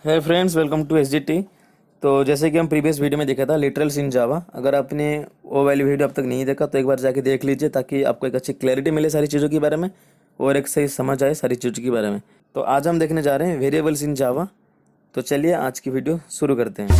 है friends, welcome to SGT. तो जैसे कि हम प्रीवियस वीडियो में देखा था लिटरल्स इन जावा, अगर आपने वो वाली वीडियो अब तक नहीं देखा तो एक बार जाके देख लीजिए ताकि आपको एक अच्छी क्लैरिटी मिले सारी चीज़ों के बारे में और एक सही समझ आए सारी चीज़ों के बारे में। तो आज हम देखने जा रहे हैं वेरिएबल्स इन जावा। तो चलिए आज की वीडियो शुरू करते हैं।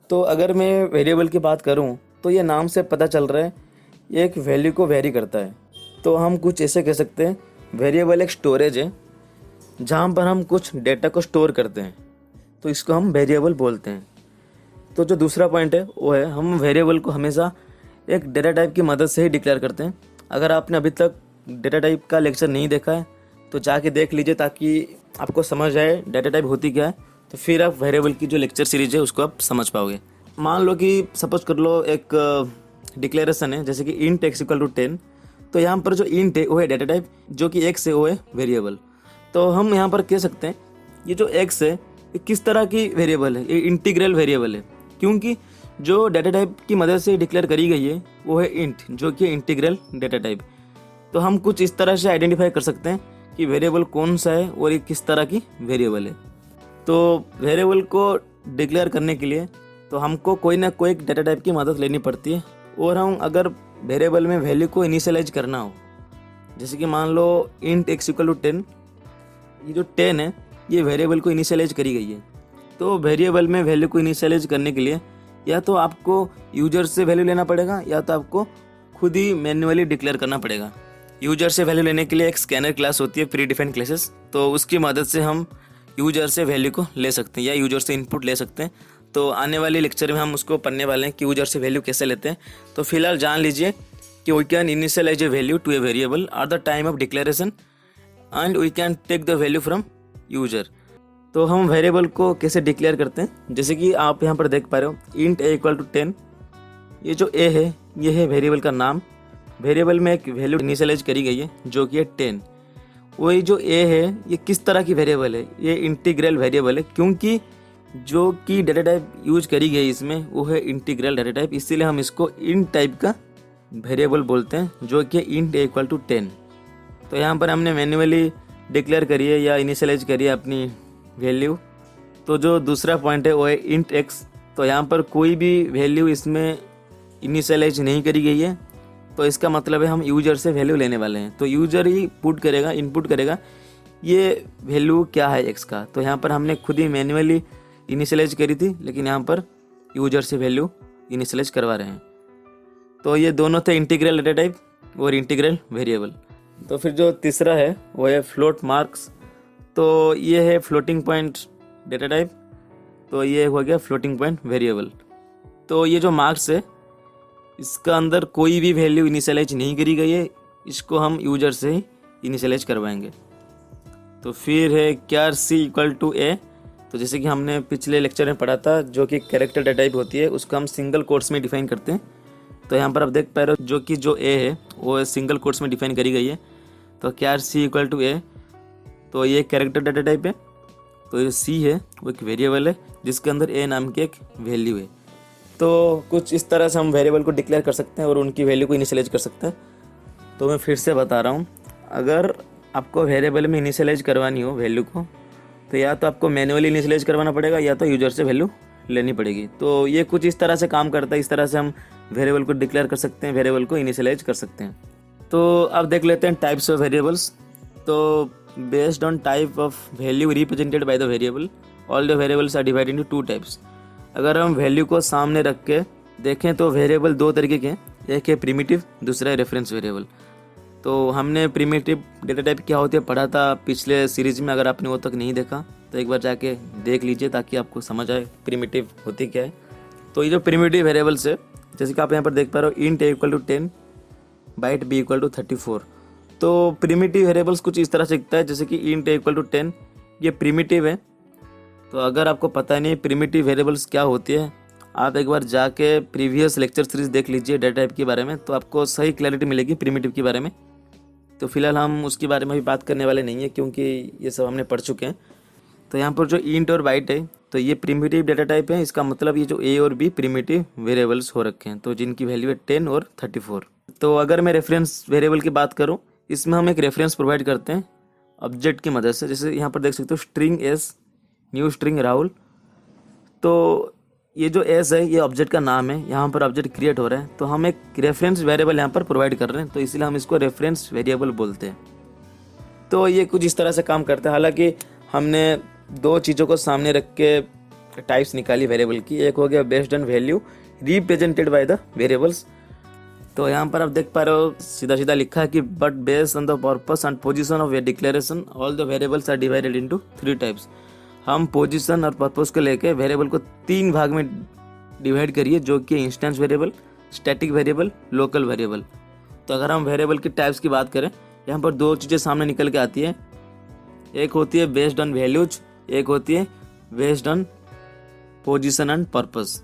तो अगर मैं वेरिएबल की बात करूं तो ये नाम से पता चल रहा है ये एक वैल्यू को वेरी करता है। तो हम कुछ ऐसे कह सकते हैं वेरिएबल एक स्टोरेज है जहाँ पर हम कुछ डेटा को स्टोर करते हैं, तो इसको हम वेरिएबल बोलते हैं। तो जो दूसरा पॉइंट है वो है हम वेरिएबल को हमेशा एक डेटा टाइप की मदद से ही डिक्लेयर करते हैं। अगर आपने अभी तक डेटा टाइप का लेक्चर नहीं देखा है तो जाके देख लीजिए ताकि आपको समझ आए डेटा टाइप होती क्या है, तो फिर आप वेरिएबल की जो लेक्चर सीरीज है उसको आप समझ पाओगे। मान लो कि सपोज कर लो एक डिक्लेरेशन है जैसे कि इंट एक्स इक्वल टू 10। तो यहाँ पर जो इंट है वो है डेटा टाइप, जो कि एक्स है वो है वेरिएबल। तो हम यहाँ पर कह सकते हैं ये जो एक्स है ये किस तरह की वेरिएबल है, ये इंटीग्रल वेरिएबल है, क्योंकि जो डेटा टाइप की मदद से डिक्लेयर करी गई है वो है इंट, जो कि इंटीग्रल डेटा टाइप। तो हम कुछ इस तरह से आइडेंटिफाई कर सकते हैं कि वेरिएबल कौन सा है और ये किस तरह की वेरिएबल है। तो वेरिएबल को डिक्लेयर करने के लिए तो हमको कोई ना कोई डेटा टाइप की मदद लेनी पड़ती है। और हम अगर वेरिएबल में वैल्यू को इनिशियलाइज करना हो, जैसे कि मान लो इंट एक्स इक्वल टू 10, ये जो 10 है ये वेरिएबल को इनिशियलाइज करी गई है। तो वेरिएबल में वैल्यू को इनिशियलाइज करने के लिए या तो आपको यूजर से वैल्यू लेना पड़ेगा या तो आपको खुद ही मैन्युअली डिक्लेयर करना पड़ेगा। यूजर से वैल्यू लेने के लिए एक स्कैनर क्लास होती है, प्री डिफाइंड क्लासेस, तो उसकी मदद से हम यूजर से वैल्यू को ले सकते हैं या यूजर से इनपुट ले सकते हैं। तो आने वाले लेक्चर में हम उसको पढ़ने वाले हैं कि यूजर से वैल्यू कैसे लेते हैं। तो फिलहाल जान लीजिए कि we can initialize a value to a variable at the time of declaration and we can take the value from user. तो हम वेरिएबल को कैसे डिक्लेयर करते हैं, जैसे कि आप यहाँ पर देख पा रहे हो इंट ए इक्वल टू 10। ये जो ए है ये है वेरिएबल का नाम। वेरिएबल में एक वैल्यू इनिशियलाइज करी गई है जो कि है 10। वही जो ए है ये किस तरह की वेरिएबल है, ये इंटीग्रल वेरिएबल है, क्योंकि जो कि डेटा टाइप यूज करी गई इसमें वो है इंटीग्रल डेटा टाइप, इसीलिए हम इसको इंट टाइप का वेरिएबल बोलते हैं, जो कि इंट ए इक्वल टू 10। तो यहाँ पर हमने मैन्युअली डिक्लेयर करी है या इनिशियलाइज करी है अपनी वैल्यू। तो जो दूसरा पॉइंट है वो है इंट एक्स। तो यहाँ पर कोई भी वैल्यू इसमें इनिशियलाइज नहीं करी गई है, तो इसका मतलब है हम यूजर से वैल्यू लेने वाले हैं। तो यूजर ही पुट करेगा, इनपुट करेगा ये वैल्यू क्या है एक्स का। तो यहाँ पर हमने खुद ही मैन्युअली इनिशियलाइज करी थी, लेकिन यहाँ पर यूजर से वैल्यू इनिशियलाइज करवा रहे हैं। तो ये दोनों थे इंटीग्रल डेटा टाइप और इंटीग्रल वेरिएबल। तो फिर जो तीसरा है वो है फ्लोट मार्क्स। तो ये है फ्लोटिंग पॉइंट डेटा टाइप, तो ये हो गया फ्लोटिंग पॉइंट वेरिएबल। तो ये जो मार्क्स है इसका अंदर कोई भी वैल्यू इनिशियलाइज नहीं करी गई है, इसको हम यूजर से ही इनिशियलाइज करवाएंगे। तो फिर है क्यार सी इक्वल टू ए। तो जैसे कि हमने पिछले लेक्चर में पढ़ा था जो कि कैरेक्टर डेटा टाइप होती है उसको हम सिंगल कोट्स में डिफाइन करते हैं। तो यहाँ पर आप देख पा रहे हो जो कि जो ए है वो सिंगल कोट्स में डिफाइन करी गई है। तो क्यार सी इक्वल टू ए, तो ये कैरेक्टर डेटा टाइप है। तो ये सी है वो एक वेरिएबल है जिसके अंदर ए नाम की एक वैल्यू है। तो कुछ इस तरह से हम वेरिएबल को डिक्लेयर कर सकते हैं और उनकी वैल्यू को इनिशियलाइज कर सकते हैं। तो मैं फिर से बता रहा हूँ, अगर आपको वेरिएबल में इनिशियलाइज करवानी हो वैल्यू को तो या तो आपको मैन्युअली इनिशियलाइज करवाना पड़ेगा या तो यूजर से वैल्यू लेनी पड़ेगी। तो ये कुछ इस तरह से काम करता है, इस तरह से हम वेरिएबल को डिक्लेयर कर सकते हैं, वेरिएबल को इनिशियलाइज कर सकते हैं। तो अब देख लेते हैं टाइप्स ऑफ वेरिएबल्स। तो based on type of value represented by the variable, all the variables are divided into 2 types. अगर हम वैल्यू को सामने रख के देखें तो वेरिएबल 2 तरीके के हैं, एक है प्रिमिटिव, दूसरा है रेफरेंस वेरिएबल। तो हमने प्रिमिटिव डेटा टाइप क्या होती है पढ़ा था पिछले सीरीज में, अगर आपने वो तक नहीं देखा तो एक बार जाके देख लीजिए ताकि आपको समझ आए प्रिमिटिव होती क्या है। तो ये जो प्रिमिटिव वेरिएबल्स है जैसे कि आप यहाँ पर देख पा रहे हो int a equal to 10, byte b equal to 34। तो प्रिमिटिव वेरिएबल्स कुछ इस तरह से दिखता है, जैसे कि इंट ए इक्वल टू 10 ये प्रिमिटिव है। तो अगर आपको पता नहीं प्रिमिटिव वेरिएबल्स क्या होती है, आप एक बार जाके प्रीवियस लेक्चर सीरीज देख लीजिए डेटा टाइप के बारे में, तो आपको सही क्लैरिटी मिलेगी प्रिमिटिव के बारे में। तो फिलहाल हम उसके बारे में भी बात करने वाले नहीं है क्योंकि ये सब हमने पढ़ चुके हैं। तो यहाँ पर जो इंट और बाइट है तो ये प्रिमिटिव डेटा टाइप है, इसका मतलब ये जो ए और बी प्रिमिटिव वेरिएबल्स हो रखे हैं, तो जिनकी वैल्यू है 10 और 34। तो अगर मैं रेफरेंस वेरिएबल की बात करूं, इसमें हम एक रेफरेंस प्रोवाइड करते हैं ऑब्जेक्ट की मदद से। जैसे यहाँ पर देख सकते हो string S, new string Rahul. तो ये जो एस है ये ऑब्जेक्ट का नाम है, यहाँ पर ऑब्जेक्ट क्रिएट हो रहा है, तो हम एक रेफरेंस वेरिएबल यहाँ पर प्रोवाइड कर रहे हैं, तो इसलिए हम इसको रेफरेंस वेरिएबल बोलते हैं। तो ये कुछ इस तरह से काम करता है। हालांकि हमने दो चीज़ों को सामने रख के टाइप्स निकाली वेरिएबल की। एक हो गया based on value represented by the variables. तो यहाँ पर आप देख पा रहे हो सीधा सीधा लिखा है कि but based on the purpose and position of declaration all the variables are divided into 3 types. हम पोजीशन और पर्पस को लेके वेरिएबल को 3 भाग में डिवाइड करिए, जो कि instance variable, static variable, local variable. तो अगर हम वेरिएबल की टाइप्स की बात करें, यहाँ पर 2 चीज़ें सामने निकल के आती है। एक होती है बेस्ड ऑन वैल्यूज, एक होती है based on position and purpose.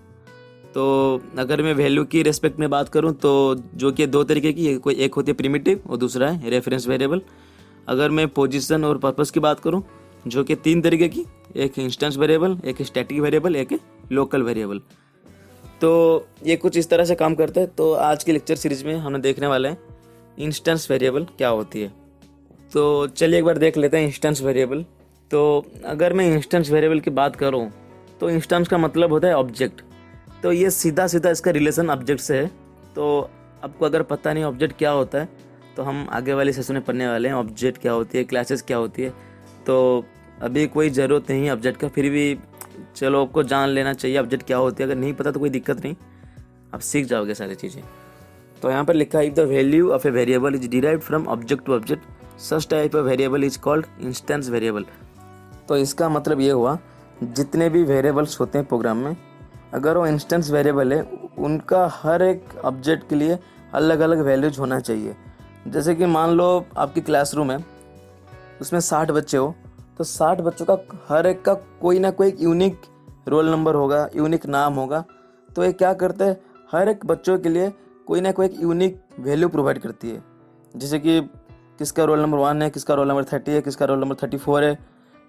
तो अगर मैं वैल्यू की रेस्पेक्ट में बात करूं तो जो कि 2 तरीके की, एक होती है प्रिमिटिव और दूसरा है रेफरेंस वेरिएबल। अगर मैं पोजीशन और पर्पस की बात करूं, जो कि 3 तरीके की, एक इंस्टेंस वेरिएबल, एक स्टैटिक वेरिएबल, एक लोकल वेरिएबल। तो ये कुछ इस तरह से काम करता है। तो आज की लेक्चर सीरीज में हम देखने वाले हैं इंस्टेंस वेरिएबल क्या होती है। तो चलिए एक बार देख लेते हैं इंस्टेंस वेरिएबल। तो अगर मैं इंस्टेंस वेरिएबल की बात करूं तो इंस्टेंस का मतलब होता है ऑब्जेक्ट। तो ये सीधा सीधा इसका रिलेशन ऑब्जेक्ट से है। तो आपको अगर पता नहीं ऑब्जेक्ट क्या होता है, तो हम आगे वाले सेशन में पढ़ने वाले हैं ऑब्जेक्ट क्या होती है, क्लासेस क्या होती है। तो अभी कोई ज़रूरत नहीं है ऑब्जेक्ट का, फिर भी चलो आपको जान लेना चाहिए ऑब्जेक्ट क्या होती है। अगर नहीं पता तो कोई दिक्कत नहीं, आप सीख जाओगे सारी चीज़ें। तो यहाँ पर लिखा है if the value of a variable is derived from object to object such type of variable is called instance variable. तो इसका मतलब ये हुआ जितने भी वेरिएबल्स होते हैं प्रोग्राम में, अगर वो इंस्टेंस वेरिएबल है, उनका हर एक ऑब्जेक्ट के लिए अलग अलग वैल्यूज होना चाहिए। जैसे कि मान लो आपकी क्लासरूम है, उसमें 60 बच्चे हो, तो 60 बच्चों का हर एक का कोई ना कोई एक यूनिक रोल नंबर होगा, यूनिक नाम होगा। तो ये क्या करते हैं, हर एक बच्चों के लिए कोई ना कोई एक यूनिक वैल्यू प्रोवाइड करती है। जैसे कि किसका रोल नंबर 1 है, किसका रोल नंबर 30 है, किसका रोल नंबर 34 है,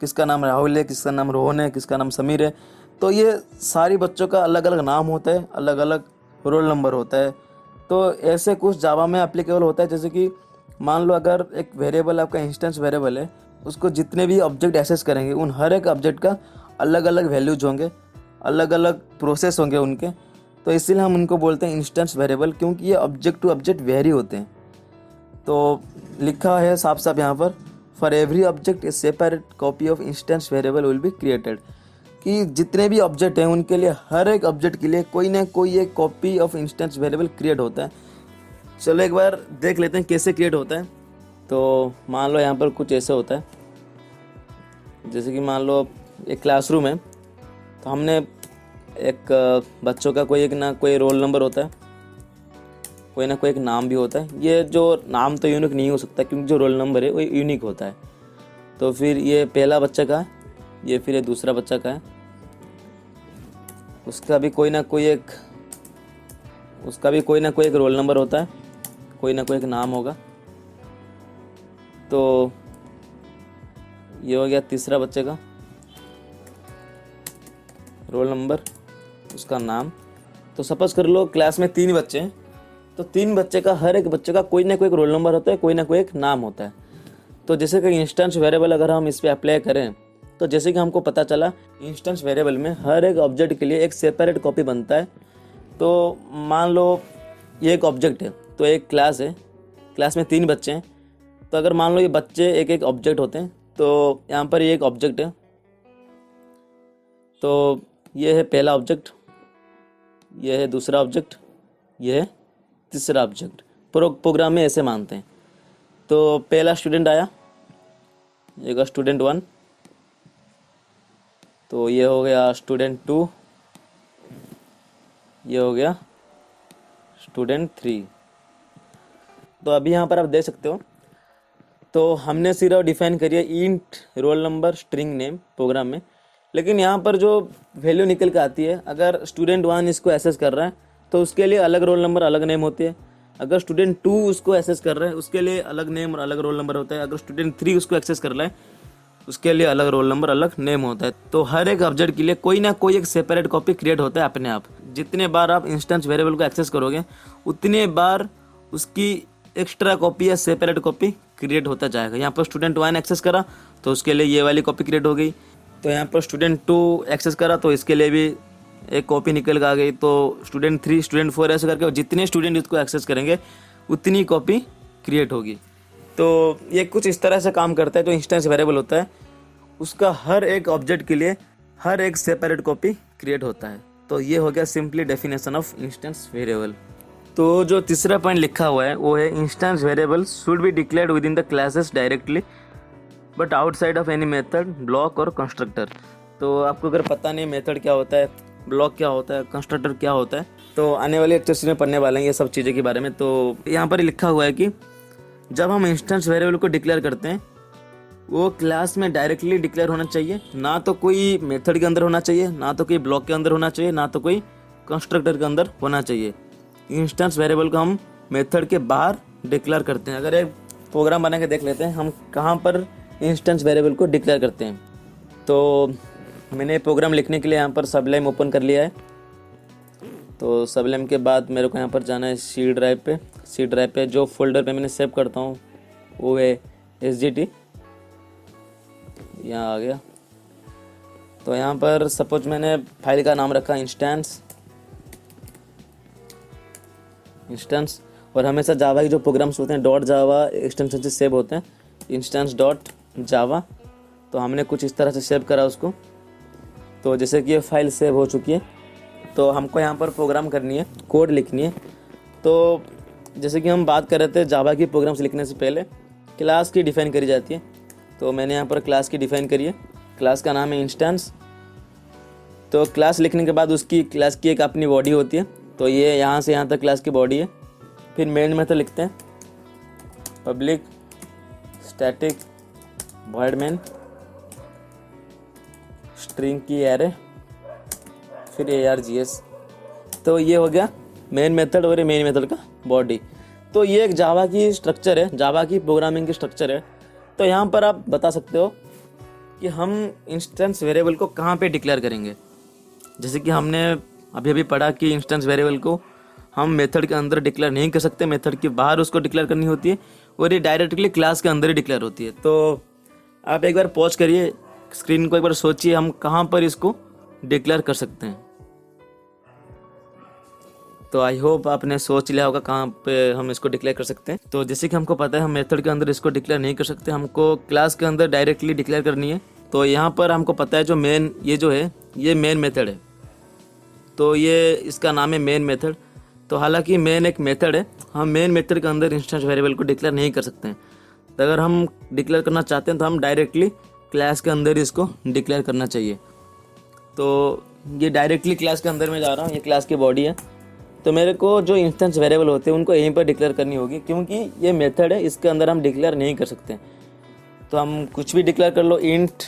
किसका नाम राहुल है, किसका नाम रोहन है, किसका नाम समीर है। तो ये सारी बच्चों का अलग अलग नाम होता है, अलग अलग रोल नंबर होता है। तो ऐसे कुछ जावा में एप्लीकेबल होता है। जैसे कि मान लो अगर एक वेरिएबल आपका इंस्टेंस वेरिएबल है, उसको जितने भी ऑब्जेक्ट एक्सेस करेंगे, उन हर एक ऑब्जेक्ट का अलग अलग वैल्यूज होंगे, अलग अलग प्रोसेस होंगे उनके। तो इसीलिए हम उनको बोलते हैं इंस्टेंस वेरिएबल, क्योंकि ये ऑब्जेक्ट टू ऑब्जेक्ट वेरी होते हैं। तो लिखा है साफ साफ यहाँ पर, for every object A separate copy of instance variable will be created, कि जितने भी ऑब्जेक्ट हैं उनके लिए हर एक ऑब्जेक्ट के लिए कोई ना कोई एक copy of instance variable create होता है। चलो एक बार देख लेते हैं कैसे क्रिएट होता है। तो मान लो यहाँ पर कुछ ऐसे होता है, जैसे कि मान लो एक क्लासरूम है, तो हमने एक बच्चों का कोई एक ना कोई रोल नंबर होता है, कोई ना कोई एक नाम भी होता है। ये जो नाम तो यूनिक नहीं हो सकता, क्योंकि जो रोल नंबर है वो यूनिक होता है। तो फिर ये पहला बच्चा का है, ये फिर ये दूसरा बच्चा का है, उसका भी कोई ना कोई एक रोल नंबर होता है, कोई ना कोई एक नाम होगा। तो ये हो गया तीसरा बच्चे का रोल नंबर, उसका नाम। तो सपोज कर लो क्लास में 3 बच्चे हैं, तो 3 बच्चे का हर एक बच्चे का कोई ना कोई एक रोल नंबर होता है, कोई ना कोई एक नाम होता है। तो जैसे कि इंस्टेंस वेरिएबल अगर हम इस पर अप्लाई करें, तो जैसे कि हमको पता चला इंस्टेंस वेरिएबल में हर एक ऑब्जेक्ट के लिए एक सेपरेट कॉपी बनता है। तो मान लो ये एक ऑब्जेक्ट है, तो एक क्लास है, क्लास में 3 बच्चे हैं। तो अगर मान लो ये बच्चे एक एक ऑब्जेक्ट होते हैं, तो यहाँ पर ये एक ऑब्जेक्ट है, तो ये है पहला ऑब्जेक्ट, ये है दूसरा ऑब्जेक्ट, ये है तीसरा ऑब्जेक्ट। प्रोग्राम में ऐसे मानते हैं। तो पहला स्टूडेंट आया, ये स्टूडेंट 1, तो ये हो गया स्टूडेंट 2, ये हो गया स्टूडेंट 3। तो अभी यहाँ पर आप देख सकते हो, तो हमने सिर्फ डिफाइन करी है int roll number string name program में, लेकिन यहाँ पर जो वैल्यू निकल के आती है, अगर स्टूडेंट 1 इसको एक्सेस कर रहा है तो उसके लिए अलग रोल नंबर अलग नेम होती है। अगर स्टूडेंट 2 उसको एक्सेस कर रहा है उसके लिए अलग नेम और अलग रोल नंबर होता है। अगर स्टूडेंट 3 उसको एक्सेस कर रहा है उसके लिए अलग रोल नंबर अलग नेम होता है। तो हर एक ऑब्जेक्ट के लिए कोई ना कोई एक सेपरेट कॉपी क्रिएट होता है अपने आप। जितने बार आप इंस्टेंस वेरिएबल को एक्सेस करोगे, उतने बार उसकी एक्स्ट्रा कॉपी या सेपरेट कॉपी क्रिएट होता जाएगा। यहाँ पर स्टूडेंट 1 एक्सेस करा तो उसके लिए ये वाली कॉपी क्रिएट हो गई, तो यहाँ पर स्टूडेंट 2 एक्सेस करा तो इसके लिए भी एक कॉपी निकल के आ गई। तो स्टूडेंट 3 स्टूडेंट 4 ऐसे करके जितने स्टूडेंट इसको एक्सेस करेंगे उतनी कॉपी क्रिएट होगी। तो ये कुछ इस तरह से काम करता है। जो इंस्टेंस वेरिएबल होता है उसका हर एक ऑब्जेक्ट के लिए हर एक सेपरेट कॉपी क्रिएट होता है। तो ये हो गया simply definition of instance variable. तो जो तीसरा पॉइंट लिखा हुआ है वो है instance variable should be declared with in the classes directly but outside of any method, block और कंस्ट्रक्टर। तो आपको अगर पता नहीं मेथड क्या होता है, ब्लॉक क्या होता है, कंस्ट्रक्टर क्या होता है, तो आने वाले लेक्चर्स में पढ़ने वाले हैं ये सब चीज़ें के बारे में। तो यहाँ पर लिखा हुआ है कि जब हम इंस्टेंस वेरिएबल को डिक्लेयर करते हैं वो क्लास में डायरेक्टली डिक्लेयर होना चाहिए, ना तो कोई मेथड के अंदर होना चाहिए, ना तो कोई ब्लॉक के अंदर होना चाहिए, ना तो कोई कंस्ट्रक्टर के अंदर होना चाहिए। इंस्टेंस वेरिएबल को हम मेथड के बाहर डिक्लेयर करते हैं। अगर एक प्रोग्राम बना के देख लेते हैं हम कहाँ पर इंस्टेंस वेरिएबल को डिक्लेयर करते हैं। तो मैंने प्रोग्राम लिखने के लिए यहाँ पर सबलाइम ओपन कर लिया है। तो सबलाइम के बाद मेरे को यहाँ पर जाना है सी ड्राइव पे। सी ड्राइव पे जो फोल्डर पे मैंने सेव करता हूँ वो है SGT, यहाँ आ गया। तो यहाँ पर सपोज मैंने फाइल का नाम रखा इंस्टेंस, और हमेशा जावा के जो प्रोग्राम्स होते हैं डॉट जावा एक्सटेंशन से सेव होते हैं, इंस्टेंस डॉट जावा। तो हमने कुछ इस तरह से सेव करा उसको। तो जैसे कि ये फाइल सेव हो चुकी है तो हमको यहाँ पर प्रोग्राम करनी है, कोड लिखनी है। तो जैसे कि हम बात कर रहे थे जावा की प्रोग्राम्स लिखने से पहले क्लास की डिफ़ाइन करी जाती है। तो मैंने यहाँ पर क्लास की डिफ़ाइन करी है, क्लास का नाम है इंस्टेंस। तो क्लास लिखने के बाद उसकी क्लास की एक अपनी बॉडी होती है। तो ये यहाँ से यहाँ तक क्लास की बॉडी है। फिर मेन मेथड लिखते हैं public static void main, string की एरे, फिर args। तो ये हो गया मेन मेथड और ये मेन मेथड का बॉडी। तो ये एक जावा की स्ट्रक्चर है, जावा की प्रोग्रामिंग की स्ट्रक्चर है। तो यहाँ पर आप बता सकते हो कि हम इंस्टेंस वेरिएबल को कहाँ पे डिक्लेयर करेंगे। जैसे कि हमने अभी पढ़ा कि इंस्टेंस वेरिएबल को हम मेथड के अंदर डिक्लेयर नहीं कर सकते, मेथड के बाहर उसको डिक्लेयर करनी होती है और ये डायरेक्टली क्लास के अंदर ही डिक्लेयर होती है। तो आप एक बार पॉज करिए, स्क्रीन को एक बार सोचिए हम कहाँ पर इसको डिक्लेयर कर सकते हैं। तो आई होप आपने सोच लिया होगा कहाँ पे हम इसको डिक्लेयर कर सकते हैं। तो जैसे कि हमको पता है हम मेथड के अंदर इसको डिक्लेयर नहीं कर सकते, हमको क्लास के अंदर डायरेक्टली डिक्लेयर करनी है। तो यहाँ पर हमको पता है जो मेन ये जो है ये मेन मेथड है। तो ये इसका नाम है मेन मेथड। तो हालांकि मेन एक मेथड है, हम मेन मेथड के अंदर इंस्टेंस वेरिएबल को डिक्लेयर नहीं कर सकते हैं। तो अगर हम डिक्लेयर करना चाहते हैं तो हम डायरेक्टली क्लास के अंदर इसको डिक्लेयर करना चाहिए। तो ये डायरेक्टली क्लास के अंदर में जा रहा हूँ, ये क्लास की बॉडी है। तो मेरे को जो इंस्टेंस वेरिएबल होते हैं उनको यहीं पर डिक्लेयर करनी होगी, क्योंकि ये मेथड है, इसके अंदर हम डिक्लेयर नहीं कर सकते। तो हम कुछ भी डिक्लेयर कर लो, इंट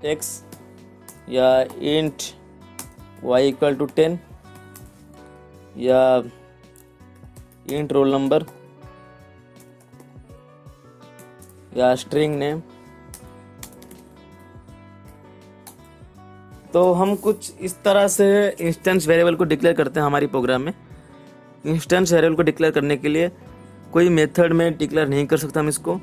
x या इंट y इक्वल टू 10 या इंट रोल नंबर या स्ट्रिंग नेम। तो हम कुछ इस तरह से इंस्टेंस वेरिएबल को डिक्लेयर करते हैं हमारी प्रोग्राम में। इंस्टेंस वेरिएबल को डिक्लेयर करने के लिए कोई मेथड में डिक्लेयर नहीं कर सकता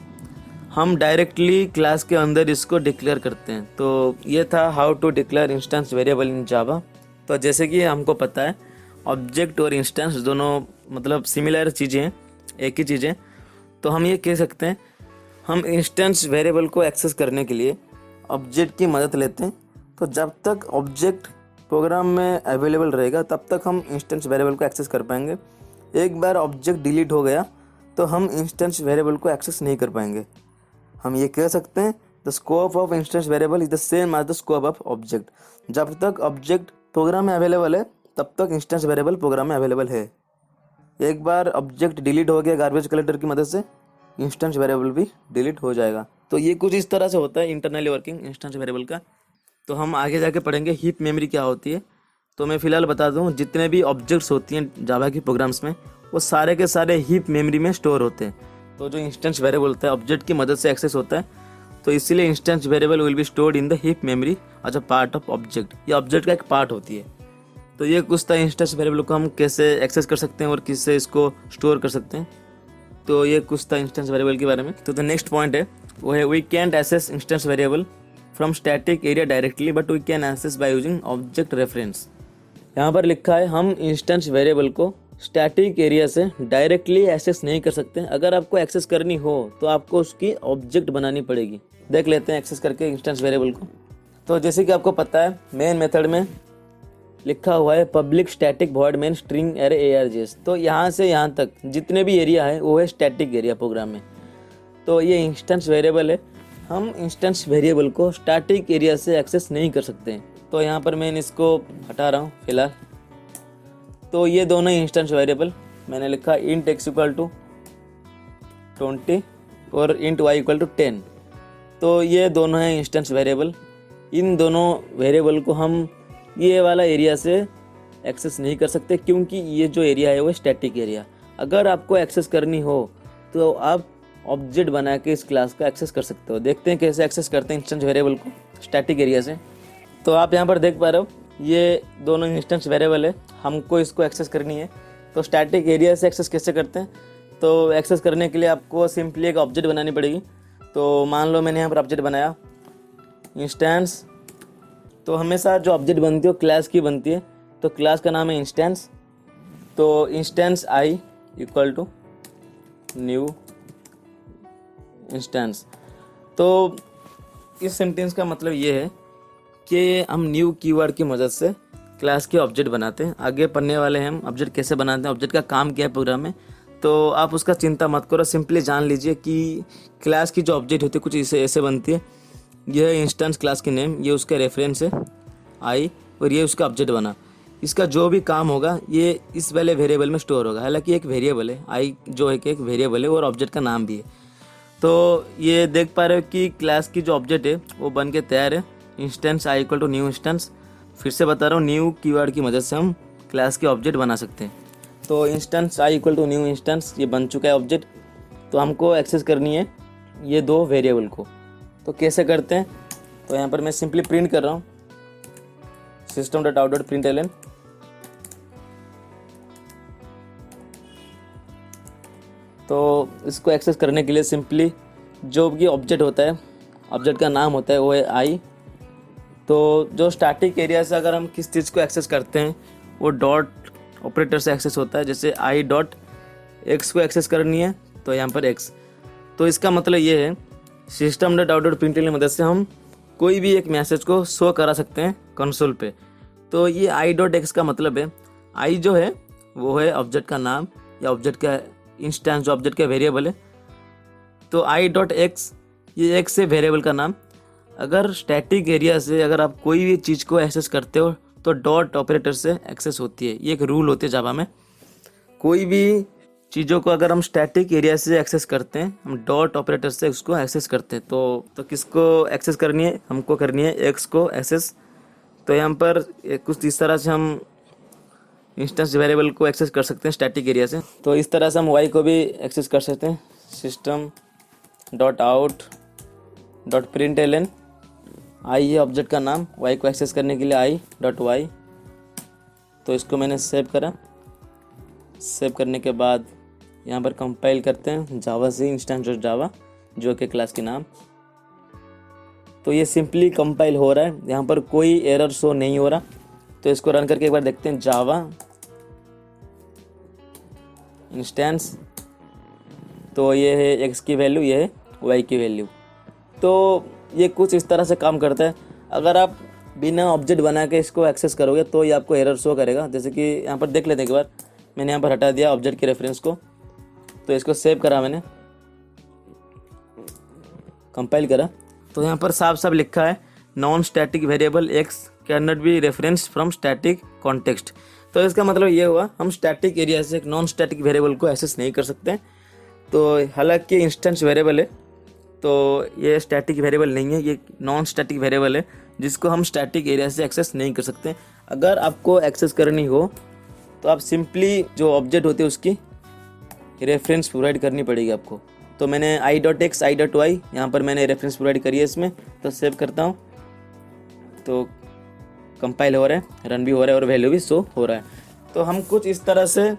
हम डायरेक्टली क्लास के अंदर इसको डिक्लेयर करते हैं। तो ये था how to declare instance variable in Java. तो जैसे कि हमको पता है ऑब्जेक्ट और इंस्टेंस दोनों मतलब सिमिलर चीज़ें हैं, एक ही चीज़ें। तो हम ये कह सकते हैं हम इंस्टेंस वेरिएबल को एक्सेस करने के लिए ऑब्जेक्ट की मदद लेते हैं। तो जब तक ऑब्जेक्ट प्रोग्राम में अवेलेबल रहेगा तब तक हम इंस्टेंस वेरिएबल को एक्सेस कर पाएंगे। एक बार ऑब्जेक्ट डिलीट हो गया तो हम इंस्टेंस वेरिएबल को एक्सेस नहीं कर पाएंगे। हम ये कह सकते हैं the scope of instance variable is the same as the scope of object. जब तक ऑब्जेक्ट प्रोग्राम में अवेलेबल है तब तक इंस्टेंस वेरिएबल प्रोग्राम में अवेलेबल है। एक बार ऑब्जेक्ट डिलीट हो गया गार्बेज कलेक्टर की मदद से, इंस्टेंस वेरिएबल भी डिलीट हो जाएगा। तो ये कुछ इस तरह से होता है इंटरनली वर्किंग इंस्टेंस वेरिएबल का। तो हम आगे जाके पढ़ेंगे हीप मेमोरी क्या होती है। तो मैं फ़िलहाल बता दूं जितने भी ऑब्जेक्ट्स होती हैं जावा की प्रोग्राम्स में वो सारे के सारे हीप मेमोरी में स्टोर होते हैं। तो जो इंस्टेंस वेरिएबल होता है ऑब्जेक्ट की मदद से एक्सेस होता है, तो इसीलिए instance variable will be stored in the heap memory as a part of object. ये ऑब्जेक्ट का एक पार्ट होती है। तो ये कुछ था इंस्टेंस वेरिएबल को हम कैसे एक्सेस कर सकते हैं और किससे इसको स्टोर कर सकते हैं। तो ये कुछ था इंस्टेंस वेरिएबल के बारे में। तो द नेक्स्ट पॉइंट है वो है we can't access instance variable from static area directly but we can access by using object reference. यहाँ पर लिखा है हम इंस्टेंस वेरिएबल को स्टैटिक एरिया से डायरेक्टली एक्सेस नहीं कर सकते। अगर आपको एक्सेस करनी हो तो आपको उसकी ऑब्जेक्ट बनानी पड़ेगी। देख लेते हैं एक्सेस करके इंस्टेंस वेरिएबल को। तो जैसे कि आपको पता है मेन मेथड में लिखा हुआ है public static void main string array ARGS। तो यहाँ से यहाँ तक जितने भी एरिया है वो है स्टैटिक एरिया प्रोग्राम में। तो ये इंस्टेंस वेरिएबल है, हम इंस्टेंस वेरिएबल को स्टैटिक एरिया से एक्सेस नहीं कर सकते हैं। तो यहाँ पर मैं इसको हटा रहा हूँ फिलहाल। तो ये दोनों ही इंस्टेंस वेरिएबल मैंने लिखा इंट x इक्वल टू 20 और इंट y इक्वल टू 10। तो ये दोनों हैं इंस्टेंस वेरिएबल। इन दोनों वेरिएबल को हम ये वाला एरिया से एक्सेस नहीं कर सकते क्योंकि ये जो एरिया है वो स्टैटिक एरिया। अगर आपको एक्सेस करनी हो तो आप ऑब्जेक्ट बना के इस क्लास का एक्सेस कर सकते हो। देखते हैं कैसे एक्सेस करते हैं इंस्टेंस वेरिएबल को स्टैटिक एरिया से। तो आप यहाँ पर देख पा रहे हो ये दोनों इंस्टेंस वेरिएबल है, हमको इसको एक्सेस करनी है। तो स्टैटिक एरिया से एक्सेस कैसे करते हैं? तो एक्सेस करने के लिए आपको सिंपली एक ऑब्जेक्ट बनानी पड़ेगी। तो मान लो मैंने यहाँ पर ऑब्जेक्ट बनाया इंस्टेंस। तो हमेशा जो ऑब्जेक्ट बनती है वो क्लास की बनती है। तो क्लास का नाम है इंस्टेंस। तो instance i equal to new instance. तो इस सेंटेंस का मतलब ये है कि हम न्यू कीवर्ड की मदद से क्लास के ऑब्जेक्ट बनाते हैं। आगे पढ़ने वाले हैं हम ऑब्जेक्ट कैसे बनाते हैं, ऑब्जेक्ट का काम क्या है प्रोग्राम में। तो आप उसका चिंता मत करो, सिंपली जान लीजिए कि क्लास की जो ऑब्जेक्ट होती है कुछ ऐसे बनती है। यह है इंस्टेंस क्लास की नेम, ये उसका रेफरेंस है आई और ये उसका ऑब्जेक्ट बना। इसका जो भी काम होगा ये इस वाले वेरिएबल में स्टोर होगा। हालांकि एक वेरिएबल है आई जो है कि एक वेरिएबल है और ऑब्जेक्ट का नाम भी है। तो ये देख पा रहे हो कि क्लास की जो ऑब्जेक्ट है वो बन के तैयार है। Instance i equal to new instance. फिर से बता रहा हूँ न्यू कीवर्ड की मदद से हम क्लास के ऑब्जेक्ट बना सकते हैं। तो instance i equal to new instance ये बन चुका है ऑब्जेक्ट। तो हमको एक्सेस करनी है ये दो वेरिएबल को। तो कैसे करते हैं? तो यहाँ पर मैं सिंपली प्रिंट कर रहा हूँ system.out.println। तो इसको एक्सेस करने के लिए सिंपली जो भी ऑब्जेक्ट होता है, ऑब्जेक्ट का नाम होता है वो है आई। तो जो स्टैटिक एरिया से अगर हम किस चीज़ को एक्सेस करते हैं वो डॉट ऑपरेटर से एक्सेस होता है। जैसे आई डॉट एक्स को एक्सेस करनी है तो यहाँ पर एक्स। तो इसका मतलब ये है system.out.println की मदद से हम कोई भी एक मैसेज को शो करा सकते हैं कंसोल पे। तो ये आई डॉट एक्स का मतलब है आई जो है वो है ऑब्जेक्ट का नाम या ऑब्जेक्ट का इंस्टेंस जो ऑब्जेक्ट का वेरिएबल है। तो आई डॉट एक्स ये एक्स है वेरिएबल का नाम। अगर स्टैटिक एरिया से अगर आप कोई भी चीज़ को एक्सेस करते हो तो डॉट ऑपरेटर से एक्सेस होती है। ये एक रूल होती है जावा में। कोई भी चीज़ों को अगर हम स्टैटिक एरिया से एक्सेस करते हैं हम डॉट ऑपरेटर से उसको एक्सेस करते हैं। तो किसको एक्सेस करनी है? हमको करनी है एक्स को एक्सेस। तो यहाँ पर कुछ इस तरह से हम इंस्टेंस वेरिएबल को एक्सेस कर सकते हैं स्टैटिक एरिया से। तो इस तरह से हम वाई को भी एक्सेस कर सकते हैं system.out.println। आई है ऑब्जेक्ट का नाम, वाई को एक्सेस करने के लिए आई डॉट वाई। तो इसको मैंने सेव करा। सेव करने के बाद यहाँ पर कंपाइल करते हैं जावा से इंस्टेंस डॉट जावा जो कि क्लास के नाम। तो ये सिंपली कंपाइल हो रहा है, यहाँ पर कोई एरर शो नहीं हो रहा। तो इसको रन करके एक बार देखते हैं जावा इंस्टेंस। तो ये है एक्स की वैल्यू, ये है वाई की वैल्यू। तो ये कुछ इस तरह से काम करता है। अगर आप बिना ऑब्जेक्ट बना के इसको एक्सेस करोगे तो ये आपको एरर शो करेगा। जैसे कि यहाँ पर देख लेते हैं एक बार। मैंने यहाँ पर हटा दिया ऑब्जेक्ट के रेफरेंस को। तो इसको सेव करा मैंने, कंपाइल करा। तो यहाँ पर साफ साफ लिखा है non static variable x can not be reference from static context. तो इसका मतलब ये हुआ हम स्टैटिक एरिया से एक नॉन स्टैटिक वेरिएबल को एक्सेस नहीं कर सकते। तो हालांकि इंस्टेंस वेरिएबल है तो ये स्टैटिक वेरिएबल नहीं है, ये नॉन स्टैटिक वेरिएबल है जिसको हम स्टैटिक एरिया से एक्सेस नहीं कर सकते। अगर आपको एक्सेस करनी हो तो आप सिंपली जो ऑब्जेक्ट होते हैं उसकी रेफरेंस प्रोवाइड करनी पड़ेगी आपको। तो मैंने i dot x i dot y यहाँ पर मैंने रेफरेंस प्रोवाइड करी है इसमें। तो सेव करता हूँ। तो कंपाइल हो रहा है, रन भी हो रहा है और वैल्यू भी शो हो रहा है। तो हम कुछ इस तरह से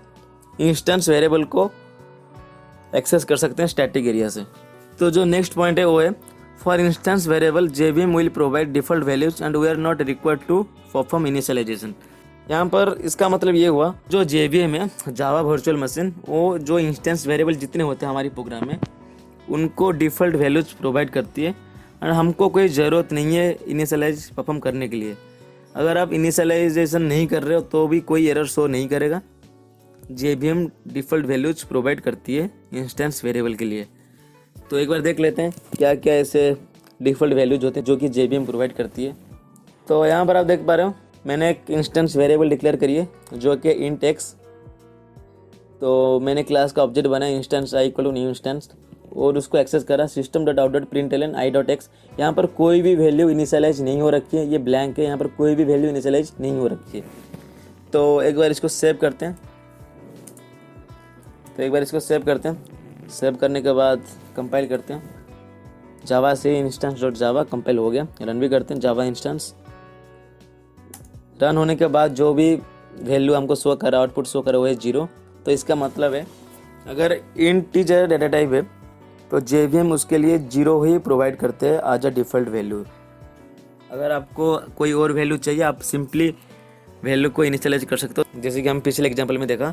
इंस्टेंस वेरिएबल को एक्सेस कर सकते हैं स्टैटिक एरिया से। तो जो नेक्स्ट पॉइंट है वो है for instance variable JVM will provide default values and we are not required to perform initialization. यहाँ पर इसका मतलब ये हुआ जो JVM है, जावा वर्चुअल मशीन, वो जो इंस्टेंस वेरिएबल जितने होते हैं हमारी प्रोग्राम में उनको डिफ़ॉल्ट वैल्यूज प्रोवाइड करती है और हमको कोई ज़रूरत नहीं है इनिशियलाइज परफॉर्म करने के लिए। अगर आप इनिशियलाइजेशन नहीं कर रहे हो तो भी कोई एरर शो नहीं करेगा। JVM डिफ़ॉल्ट वैल्यूज प्रोवाइड करती है इंस्टेंस वेरिएबल के लिए। तो एक बार देख लेते हैं क्या क्या ऐसे डिफ़ॉल्ट वैल्यूज होते हैं जो कि JVM प्रोवाइड करती है। तो यहाँ पर आप देख पा रहे हो मैंने एक इंस्टेंस वेरिएबल डिक्लेयर करी है जो कि इंट एक्स। तो मैंने क्लास का ऑब्जेक्ट बनाया instance i equal to new instance और उसको एक्सेस करा system dot out dot println i dot x. यहाँ पर कोई भी वैल्यू इनिशियलाइज नहीं हो रखी है, ये ब्लैंक है, यहाँ पर कोई भी वैल्यू इनिशियलाइज नहीं हो रखी है। तो एक बार इसको सेव करते हैं। सेव करने के बाद कंपाइल करते हैं। जावा से इंस्टेंस डॉट जावा कंपाइल हो गया। रन भी करते हैं जावा इंस्टेंस। रन होने के बाद जो भी वैल्यू हमको शो करा, आउटपुट शो करा वो है 0। तो इसका मतलब है अगर इंटीजर डाटा टाइप है तो JVM उसके लिए 0 ही प्रोवाइड करते हैं एज अ डिफ़ॉल्ट वैल्यू। अगर आपको कोई और वैल्यू चाहिए आप सिंपली वैल्यू को इनिशियलाइज कर सकते हो। जैसे कि हम पिछले एग्जांपल में देखा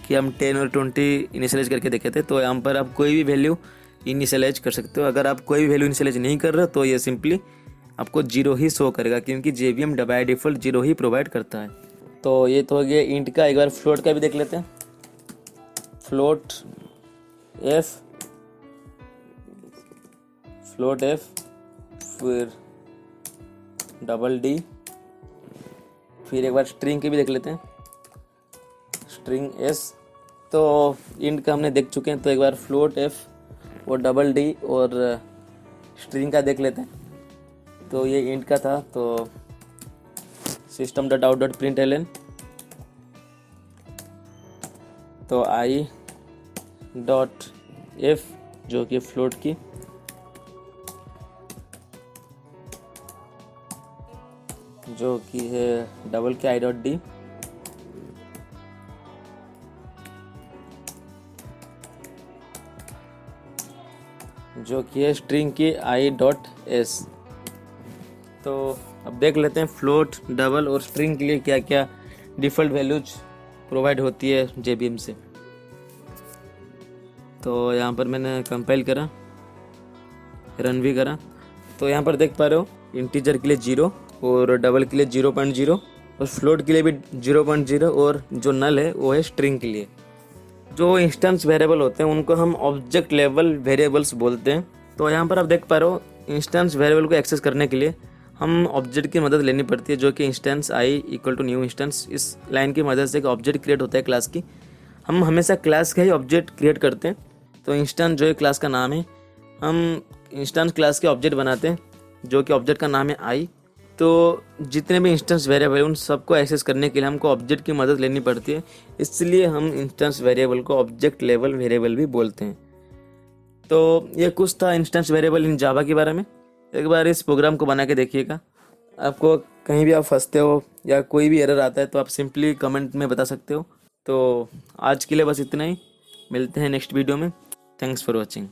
कि हम 10 और 20 इनिशियलाइज करके देखे थे। तो यहाँ पर आप कोई भी वैल्यू इनिशियलाइज कर सकते हो। अगर आप कोई भी वैल्यू इनिशियलाइज नहीं कर रहे हो तो ये सिंपली आपको 0 ही शो करेगा क्योंकि JVM by default 0 he provide करता है। तो ये तो हो गया इंट का। एक बार फ्लोट का भी देख लेते हैं। फ्लोट f फिर $D, फिर एक बार स्ट्रिंग की भी देख लेते हैं, स्ट्रिंग s। तो इंट का हमने देख चुके हैं। तो एक बार फ्लोट f और $D और स्ट्रिंग का देख लेते हैं। तो ये इंट का था। तो system dot out dot println तो आई डॉट एफ जो कि फ्लोट की जो कि है डबल के आई डॉट डी जो कि है स्ट्रिंग की आई डॉट एस। तो अब देख लेते हैं फ्लोट, डबल और स्ट्रिंग के लिए क्या क्या डिफ़ॉल्ट वैल्यूज प्रोवाइड होती है JVM से। तो यहाँ पर मैंने कंपाइल करा, रन भी करा। तो यहाँ पर देख पा रहे हो इंटीजर के लिए 0 और डबल के लिए 0.0 और फ्लोट के लिए भी 0.0 और जो नल है वो है स्ट्रिंग के लिए। जो इंस्टेंस वेरिएबल होते हैं उनको हम ऑब्जेक्ट लेवल वेरिएबल्स बोलते हैं। तो यहाँ पर आप देख पा रहे हो इंस्टेंस वेरिएबल को एक्सेस करने के लिए हम ऑब्जेक्ट की मदद लेनी पड़ती है जो कि instance i equal to new instance. इस लाइन की मदद से एक ऑब्जेक्ट क्रिएट होता है क्लास की। हम हमेशा क्लास का ही ऑब्जेक्ट क्रिएट करते हैं। तो इंस्टेंस जो है क्लास का नाम है, हम इंस्टेंस क्लास के ऑब्जेक्ट बनाते हैं जो कि ऑब्जेक्ट का नाम है आई। तो जितने भी इंस्टेंस वेरिएबल हैं उन सबको एक्सेस करने के लिए हमको ऑब्जेक्ट की मदद लेनी पड़ती है, इसलिए हम इंस्टेंस वेरिएबल को ऑब्जेक्ट लेवल वेरिएबल भी बोलते हैं। तो ये कुछ था इंस्टेंस वेरिएबल इन जावा के बारे में। एक बार इस प्रोग्राम को बना के देखिएगा। आपको कहीं भी आप फंसते हो या कोई भी एरर आता है तो आप सिंपली कमेंट में बता सकते हो। तो आज के लिए बस इतना ही, मिलते हैं नेक्स्ट वीडियो में। Thanks for watching.